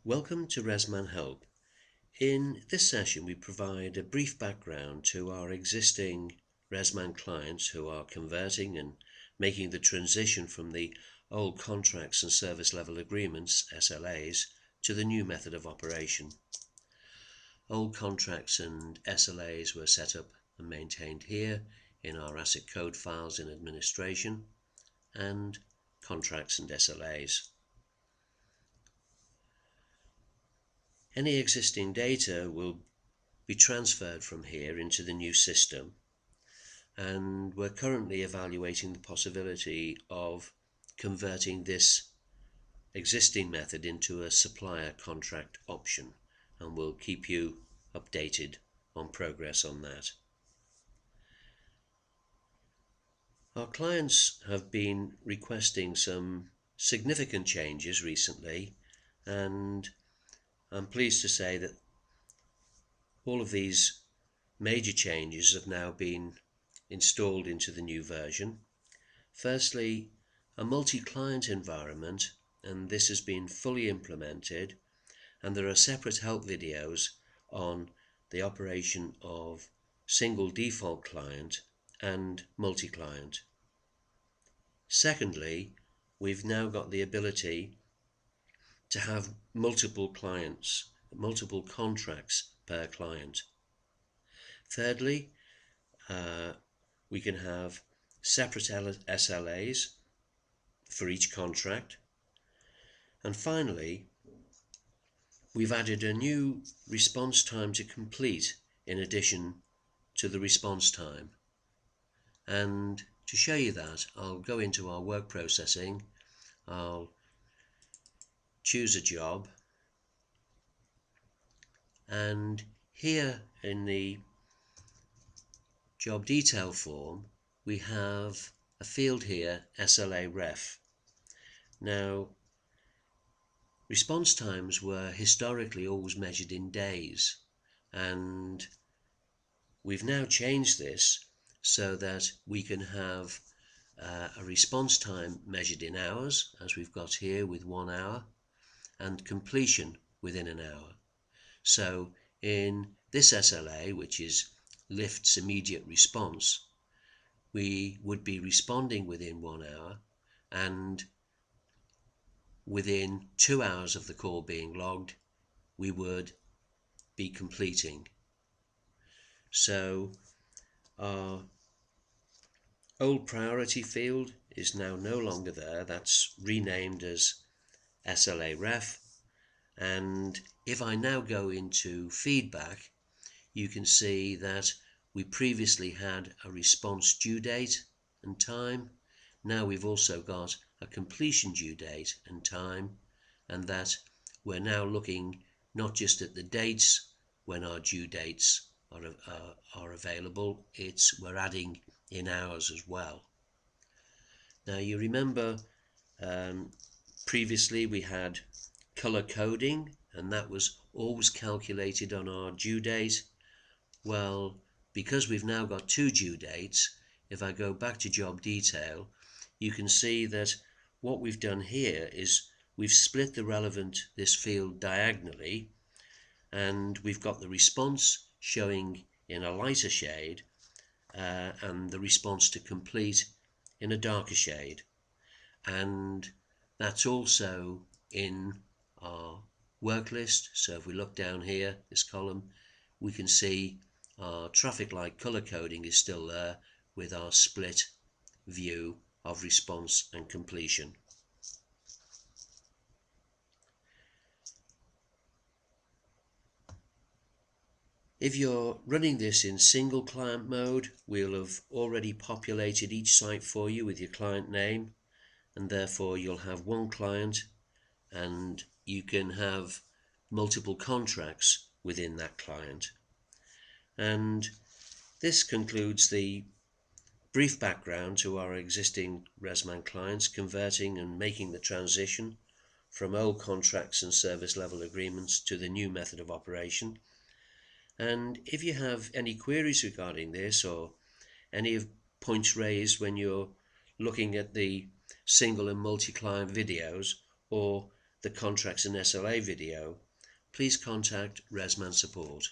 Welcome to RMM Help. In this session we provide a brief background to our existing RMM clients who are converting and making the transition from the old contracts and service level agreements, SLAs, to the new method of operation. Old contracts and SLAs were set up and maintained here in our asset code files in administration, and contracts and SLAs. Any existing data will be transferred from here into the new system, and we're currently evaluating the possibility of converting this existing method into a supplier contract option, and we'll keep you updated on progress on that. Our clients have been requesting some significant changes recently, and I'm pleased to say that all of these major changes have now been installed into the new version. Firstly, a multi-client environment, and this has been fully implemented, and there are separate help videos on the operation of single default client and multi-client. Secondly, we've now got the ability to have multiple clients, multiple contracts per client. Thirdly, we can have separate SLAs for each contract. And finally, we've added a new response time to complete in addition to the response time. And to show you that, I'll go into our work processing, I'll choose a job, and here in the job detail form we have a field here, SLA ref. Now, response times were historically always measured in days, and we've now changed this so that we can have a response time measured in hours, as we've got here with 1 hour, and completion within an hour. So in this SLA, which is lift's immediate response, we would be responding within 1 hour, and within 2 hours of the call being logged we would be completing. So our old priority field is now no longer there. That's renamed as SLA ref, and if I now go into feedback, you can see that we previously had a response due date and time. Now we've also got a completion due date and time, and that we're now looking not just at the dates when our due dates are available, we're adding in hours as well. Now you remember previously we had color coding, and that was always calculated on our due date. Well, because we've now got 2 due dates, if I go back to job detail, you can see that what we've done here is we've split this field diagonally, and we've got the response showing in a lighter shade and the response to complete in a darker shade, and that's also in our work list. So if we look down here, this column, we can see our traffic light color coding is still there with our split view of response and completion. If you're running this in single client mode, we'll have already populated each site for you with your client name, and therefore you'll have one client and you can have multiple contracts within that client. And this concludes the brief background to our existing RMM clients converting and making the transition from old contracts and service level agreements to the new method of operation. And if you have any queries regarding this, or any of points raised when you're looking at the single and multi-client videos, or the contracts and SLA video, please contact Resman Support.